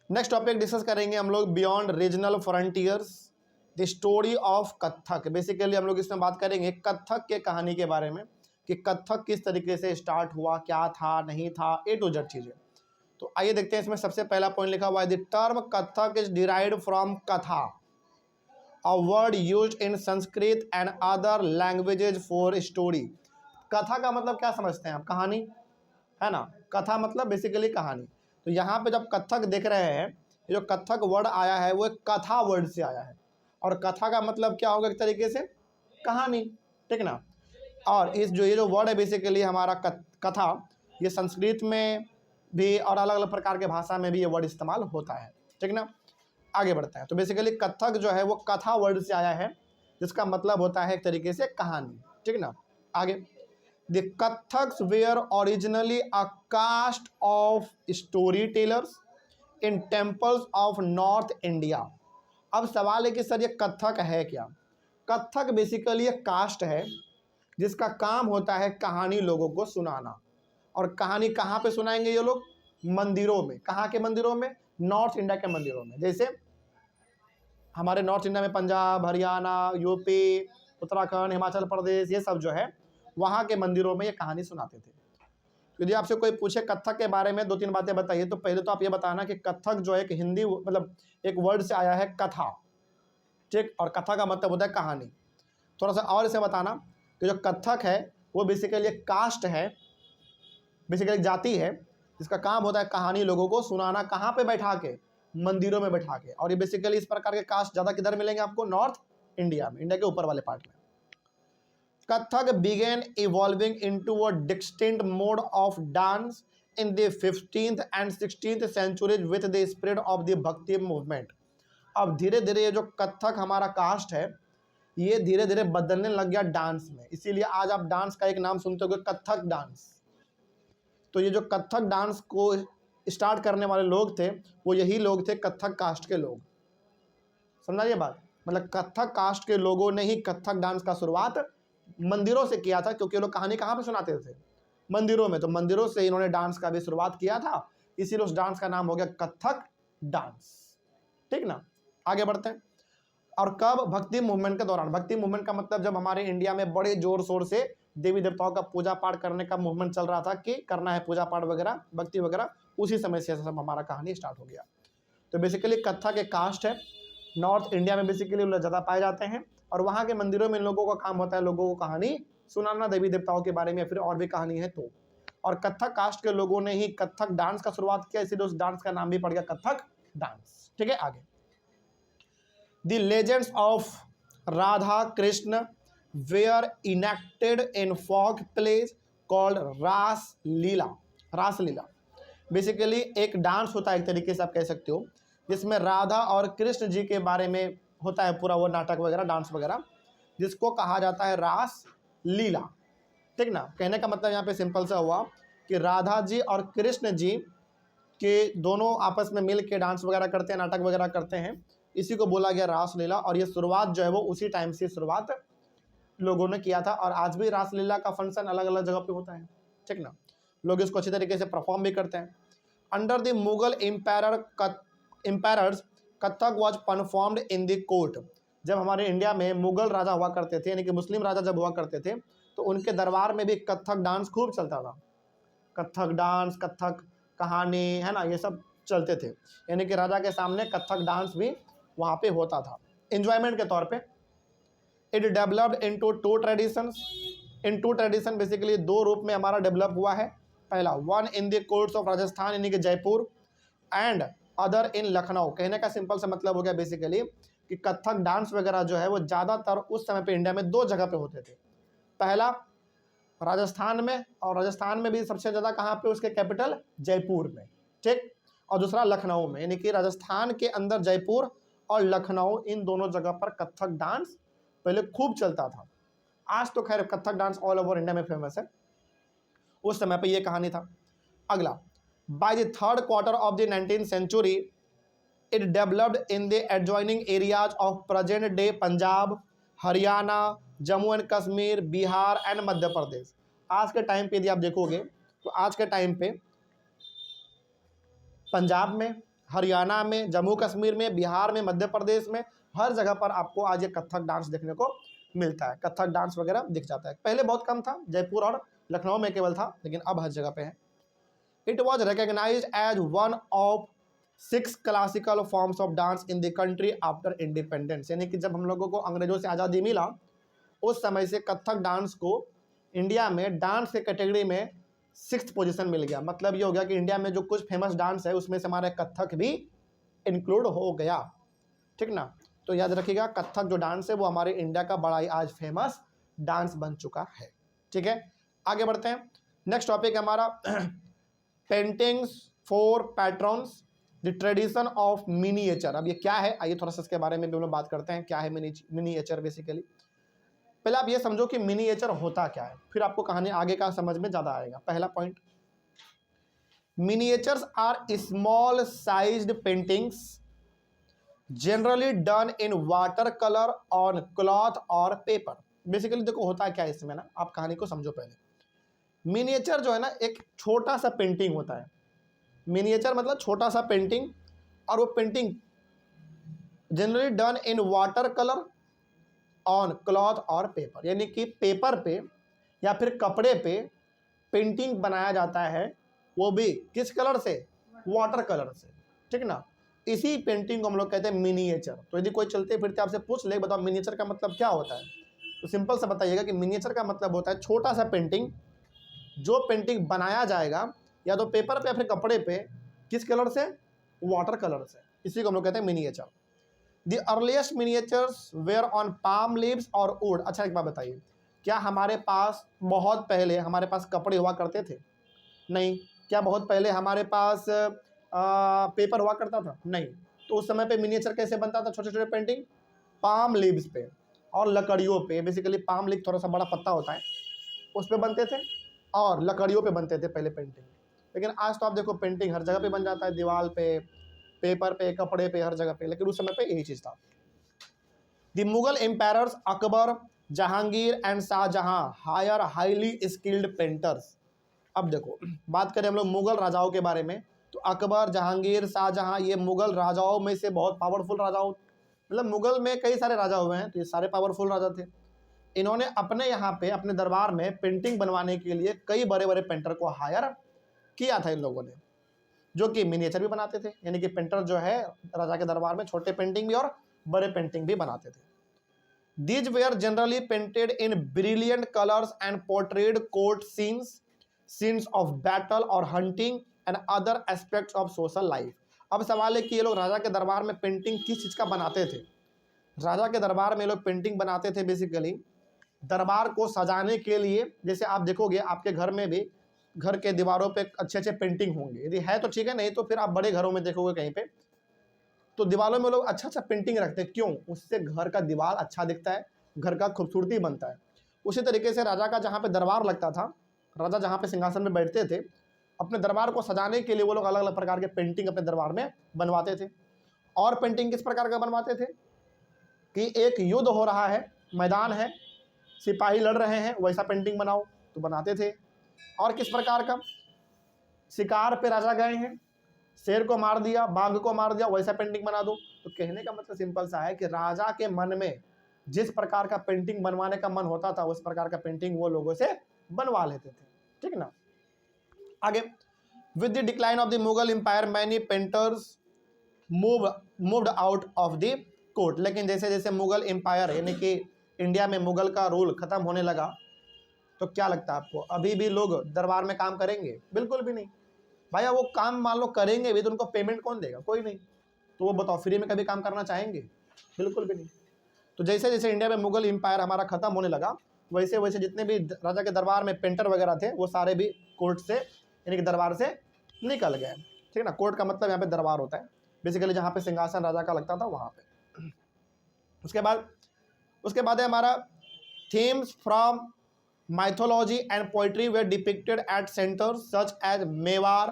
Next topic discuss करेंगे हम लोग beyond regional frontiers, the story of Kathak. Basically हम लोग इसमें बात करेंगे कथक के कहानी के बारे में कि कथक किस तरीके से स्टार्ट हुआ, क्या था, नहीं था, ए टू जेड चीज़ें। तो आइए देखते हैं। इसमें सबसे पहला पॉइंट लिखा हुआ है, the term Kathak is derived from katha, a word used in Sanskrit and other languages for story. कथा का मतलब क्या समझते हैं आप? कहानी, है ना। कथा मतलब बेसिकली कहानी। तो यहाँ पे जब कथक देख रहे हैं, ये जो कथक वर्ड आया है वो एक कथा वर्ड से आया है, और कथा का मतलब क्या होगा? एक तरीके से कहानी, ठीक ना। और इस जो ये जो वर्ड है बेसिकली हमारा कथा, ये संस्कृत में भी और अलग अलग प्रकार के भाषा में भी ये वर्ड इस्तेमाल होता है, ठीक ना। आगे बढ़ते हैं। तो बेसिकली कथक जो है वो कथा वर्ड से आया है, जिसका मतलब होता है एक तरीके से कहानी, ठीक ना। आगे, The Kathaks were originally a caste of storytellers in temples of North India। अब सवाल है कि सर ये कथक है क्या? कथक बेसिकली एक कास्ट है जिसका काम होता है कहानी लोगों को सुनाना। और कहानी कहाँ पे सुनाएंगे ये लोग? मंदिरों में। कहाँ के मंदिरों में? नॉर्थ इंडिया के मंदिरों में। जैसे हमारे नॉर्थ इंडिया में पंजाब, हरियाणा, यूपी, उत्तराखंड, हिमाचल प्रदेश, ये सब जो है वहाँ के मंदिरों में ये कहानी सुनाते थे। यदि आपसे कोई पूछे कथक के बारे में 2-3 बातें बताइए, तो पहले तो आप ये बताना कि कथक जो है एक हिंदी मतलब एक वर्ड से आया है कथा, ठीक। और कथा का मतलब होता है कहानी। थोड़ा सा और इसे बताना कि जो कथक है वो बेसिकली एक कास्ट है, बेसिकली एक जाति है जिसका काम होता है कहानी लोगों को सुनाना। कहाँ पे बैठा के? मंदिरों में बैठा के। और ये बेसिकली इस प्रकार के कास्ट ज़्यादा किधर मिलेंगे आपको? नॉर्थ इंडिया में, इंडिया के ऊपर वाले पार्ट में। Kathak began evolving into a distinct mode of dance in the 15th and 16th centuries with the spread of the Bhakti movement। अब धीरे धीरे ये जो कथक हमारा कास्ट है ये धीरे धीरे बदलने लग गया डांस में। इसीलिए आज आप डांस का एक नाम सुनते हो, कथक डांस। तो ये जो कथक डांस को स्टार्ट करने वाले लोग थे वो यही लोग थे, कथक कास्ट के लोग। समझा ये बात? मतलब कथक कास्ट के लोगों ने ही कथक डांस का शुरुआत मंदिरों से किया था, क्योंकि लोग कहानी कहाँ पे सुनाते थे? मंदिरों में। तो मंदिरों से इन्होंने डांस का भी शुरुआत किया था, इसीलिए उस डांस का नाम हो गया कथक डांस, ठीक ना। आगे बढ़ते हैं। और कब? भक्ति मूवमेंट के दौरान। भक्ति मूवमेंट का मतलब जब हमारे इंडिया में बड़े जोर शोर से देवी देवताओं का पूजा पाठ करने का मूवमेंट चल रहा था कि करना है पूजा पाठ वगैरह, भक्ति वगैरह, उसी समय से सब हमारा कहानी स्टार्ट हो गया। तो बेसिकली कथक एक कास्ट है, नॉर्थ इंडिया में बेसिकली लोग ज़्यादा पाए जाते हैं, और वहाँ के मंदिरों में इन लोगों का काम होता है लोगों को कहानी सुनाना देवी देवताओं के बारे में, फिर और भी कहानी है तो। और कथक कास्ट के लोगों ने ही कथक डांस का शुरुआत किया, इसीलिए उस डांस का नाम भी पड़ गया कथक डांस, ठीक है। आगे, the legends of Radha Krishna were enacted in folk plays called Ras Leela. रास लीला बेसिकली एक डांस होता है, एक तरीके से आप कह सकते हो, जिसमें राधा और कृष्ण जी के बारे में होता है पूरा वो नाटक वगैरह, डांस वगैरह, जिसको कहा जाता है रास लीला, ठीक ना। कहने का मतलब यहाँ पे सिंपल सा हुआ कि राधा जी और कृष्ण जी के दोनों आपस में मिल के डांस वगैरह करते हैं, नाटक वगैरह करते हैं, इसी को बोला गया रास लीला। और ये शुरुआत जो है वो उसी टाइम से शुरुआत लोगों ने किया था, और आज भी रास लीला का फंक्शन अलग अलग जगह पे होता है, ठीक ना। लोग इसको अच्छी तरीके से परफॉर्म भी करते हैं। Under the Mughal empires Kathak was performed in the court. जब हमारे इंडिया में मुगल राजा हुआ करते थे, यानी कि मुस्लिम राजा जब हुआ करते थे, तो उनके दरबार में भी कथक डांस खूब चलता था। कथक डांस, कथक कहानी, है ना, ये सब चलते थे। यानी कि राजा के सामने कथक डांस भी वहाँ पे होता था एंजॉयमेंट के तौर पे। It developed into two traditions. In two tradition basically दो रूप में हमारा डेवलप हुआ है। पहला, one in the courts of Rajasthan यानी कि Jaipur, and other in Lucknow. कहने का सिंपल सा मतलब हो गया बेसिकली कि कथक डांस वगैरह जो है वो ज़्यादातर उस समय पे इंडिया में दो जगह पे होते थे। पहला राजस्थान में, और राजस्थान में भी सबसे ज़्यादा कहाँ पे? उसके कैपिटल जयपुर में, ठीक। और दूसरा लखनऊ में, यानी कि राजस्थान के अंदर जयपुर और लखनऊ, इन दोनों जगह पर कथक डांस पहले खूब चलता था। आज तो खैर Kathak dance all over India में फेमस है, उस समय पे ये कहानी था। अगला, by the third quarter of the 19th century it developed in the adjoining areas of present day Punjab, Haryana, Jammu and Kashmir, Bihar and Madhya Pradesh. आज के टाइम पे यदि आप देखोगे तो आज के टाइम पे पंजाब में, हरियाणा में, जम्मू कश्मीर में, बिहार में, मध्य प्रदेश में, हर जगह पर आपको आज ये कथक डांस देखने को मिलता है। कथक डांस वगैरह दिख जाता है। पहले बहुत कम था, जयपुर और लखनऊ में केवल था, लेकिन अब हर जगह पे है। It was recognised as one of 6 classical forms of dance in the country after independence. यानी कि जब हम लोगों को अंग्रेजों से आज़ादी मिला, उस समय से कथक डांस को इंडिया में डांस के कैटेगरी में 6th पोजीशन मिल गया। मतलब ये हो गया कि इंडिया में जो कुछ फेमस डांस है उसमें से हमारा कथक भी इंक्लूड हो गया, ठीक ना। तो याद रखिएगा, कथक जो डांस है वो हमारे इंडिया का बड़ा ही आज फेमस डांस बन चुका है, ठीक है। आगे बढ़ते हैं। नेक्स्ट टॉपिक है हमारा paintings for patrons, the tradition of miniature. अब ये क्या है, आइए थोड़ा सा इसके बारे में भी हम लोग बात करते हैं। क्या है मिनिएचर? बेसिकली पहले आप ये समझो कि मिनिएचर होता क्या है, फिर आपको कहानी आगे का समझ में ज़्यादा आएगा। पहला point, miniatures are small sized paintings generally done in water colour on cloth और पेपर। बेसिकली देखो होता क्या है इसमें ना, आप कहानी को समझो। पहले मिनिएचर जो है ना, एक छोटा सा पेंटिंग होता है। मिनिएचर मतलब छोटा सा पेंटिंग, और वो painting generally done in water colour on cloth और पेपर, यानी कि पेपर पे या फिर कपड़े पे पेंटिंग बनाया जाता है, वो भी किस कलर से? वाटर कलर से, ठीक ना। इसी पेंटिंग को हम लोग कहते हैं मिनिएचर। तो यदि कोई चलते फिरते आपसे पूछ ले, बताओ मिनिएचर का मतलब क्या होता है, तो सिंपल से बताइएगा कि मिनिएचर का मतलब होता है छोटा सा पेंटिंग, जो पेंटिंग बनाया जाएगा या तो पेपर पे या फिर कपड़े पे, किस कलर से? वाटर कलर से। इसी को हम लोग कहते हैं miniature. The earliest miniatures were on palm leaves और वुड। अच्छा एक बात बताइए, क्या हमारे पास बहुत पहले हमारे पास कपड़े हुआ करते थे? नहीं। क्या बहुत पहले हमारे पास पेपर हुआ करता था? नहीं। तो उस समय पे मिनिएचर कैसे बनता था? छोटे छोटे पेंटिंग पाम लीव्स पे और लकड़ियों पे। बेसिकली पाम लीव थोड़ा सा बड़ा पत्ता होता है, उस पे बनते थे और लकड़ियों पे बनते थे पहले पेंटिंग। लेकिन आज तो आप देखो पेंटिंग हर जगह पे बन जाता है, दीवार पे, पेपर पे, कपड़े पे, हर जगह पे। लेकिन उस समय पे यही चीज़ था। The Mughal empires Akbar, Jahangir and Shahjahan hire highly skilled painters. अब देखो बात करें हम लोग मुगल राजाओं के बारे में, तो अकबर, जहांगीर, शाहजहां, ये मुगल राजाओं में से बहुत पावरफुल राजाओं, मतलब मुगल में कई सारे राजा हुए हैं, तो ये सारे पावरफुल राजा थे। इन्होंने अपने यहाँ पे अपने दरबार में पेंटिंग बनवाने के लिए कई बड़े बड़े पेंटर को हायर किया था इन लोगों ने, जो कि मिनिएचर भी बनाते थे। यानी कि पेंटर जो है राजा के दरबार में छोटे पेंटिंग भी और बड़े पेंटिंग भी बनाते थे। These were generally painted in brilliant colours and portrayed court scenes, scenes of battle और hunting and other aspects of social life. अब सवाल है कि ये लोग राजा के दरबार में पेंटिंग किस चीज़ का बनाते थे? राजा के दरबार में लोग पेंटिंग बनाते थे बेसिकली दरबार को सजाने के लिए। जैसे आप देखोगे आपके घर में भी, घर के दीवारों पे अच्छे अच्छे पेंटिंग होंगे, यदि है तो ठीक है, नहीं तो फिर आप बड़े घरों में देखोगे कहीं पे, तो दीवारों में लोग अच्छा अच्छा पेंटिंग रखते हैं। क्यों? उससे घर का दीवार अच्छा दिखता है, घर का खूबसूरती बनता है। उसी तरीके से राजा का जहाँ पे दरबार लगता था, राजा जहाँ पे सिंहासन में बैठते थे, अपने दरबार को सजाने के लिए वो लोग अलग अलग प्रकार के पेंटिंग अपने दरबार में बनवाते थे। और पेंटिंग किस प्रकार का बनवाते थे कि एक युद्ध हो रहा है, मैदान है, सिपाही लड़ रहे हैं, वैसा पेंटिंग बनाओ, तो बनाते थे। और किस प्रकार का? शिकार पे राजा गए हैं, शेर को मार दिया, बाघ को मार दिया, वैसा पेंटिंग बना दो। तो कहने का मतलब सिंपल सा है कि राजा के मन में जिस प्रकार का पेंटिंग बनवाने का मन होता था, उस प्रकार का पेंटिंग वो लोगों से बनवा लेते थे, ठीक ना। आगे, with the decline of the Mughal empire many painters moved out of the court. लेकिन जैसे जैसे मुगल एम्पायर यानी कि इंडिया में मुगल का रूल खत्म होने लगा, तो क्या लगता है आपको अभी भी लोग दरबार में काम करेंगे? बिल्कुल भी नहीं। भैया वो काम मान लो करेंगे भी तो उनको पेमेंट कौन देगा? कोई नहीं। तो वो बताओ फ्री में कभी काम करना चाहेंगे? बिल्कुल भी नहीं। तो जैसे जैसे इंडिया में मुगल एम्पायर हमारा खत्म होने लगा, वैसे वैसे जितने भी राजा के दरबार में पेंटर वगैरह थे वो सारे भी कोर्ट से यानी कि दरबार से निकल गए, ठीक ना। कोर्ट का मतलब यहाँ पे दरबार होता है, बेसिकली जहाँ पे सिंहासन राजा का लगता था वहाँ पे। उसके बाद है हमारा themes from mythology and poetry were depicted at centers such as Mewar,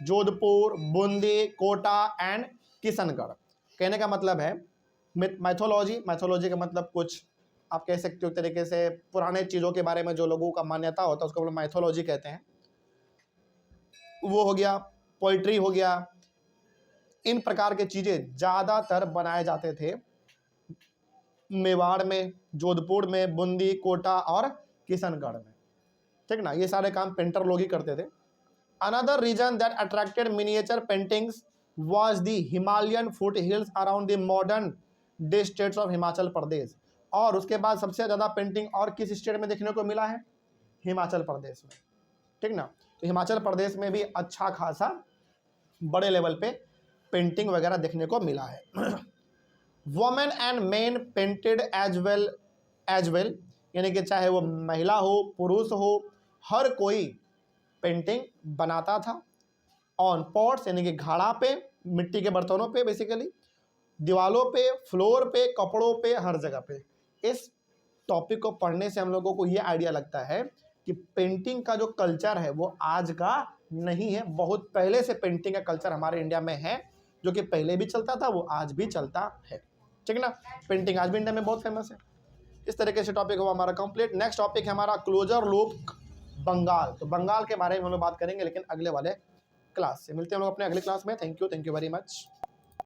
Jodhpur, Bundi, Kota and Kishangarh. कहने का मतलब है मैथोलॉजी का मतलब कुछ आप कह सकते हो तरीके से पुराने चीज़ों के बारे में जो लोगों का मान्यता होता है उसको हम लोग मैथोलॉजी कहते हैं। वो हो गया, पोइट्री हो गया, इन प्रकार के चीज़ें ज़्यादातर बनाए जाते थे मेवाड़ में, जोधपुर में, बूंदी, कोटा और किशनगढ़ में, ठीक ना। ये सारे काम पेंटर लोग ही करते थे। Another reason that attracted miniature paintings was the Himalayan foothills around the modern day states of Himachal Pradesh. और उसके बाद सबसे ज़्यादा पेंटिंग और किस स्टेट में देखने को मिला है? हिमाचल प्रदेश में, ठीक ना। तो हिमाचल प्रदेश में भी अच्छा खासा बड़े लेवल पे पेंटिंग वगैरह देखने को मिला है। Women and men painted as well, यानी कि चाहे वो महिला हो पुरुष हो, हर कोई पेंटिंग बनाता था। ऑन पॉट्स यानी कि घड़ा पे, मिट्टी के बर्तनों पे, बेसिकली दीवालों पे, फ्लोर पे, कपड़ों पे, हर जगह पे। इस टॉपिक को पढ़ने से हम लोगों को ये आइडिया लगता है कि पेंटिंग का जो कल्चर है वो आज का नहीं है, बहुत पहले से पेंटिंग का कल्चर हमारे इंडिया में है, जो कि पहले भी चलता था, वो आज भी चलता है, ठीक ना। पेंटिंग आज भी इंडिया में बहुत फेमस है। इस तरीके से टॉपिक हुआ हमारा कंप्लीट। नेक्स्ट टॉपिक है हमारा क्लोजर लूप बंगाल। तो बंगाल के बारे में हम लोग बात करेंगे, लेकिन अगले वाले क्लास से। मिलते हैं हम लोग अपने अगले क्लास में। Thank you very much.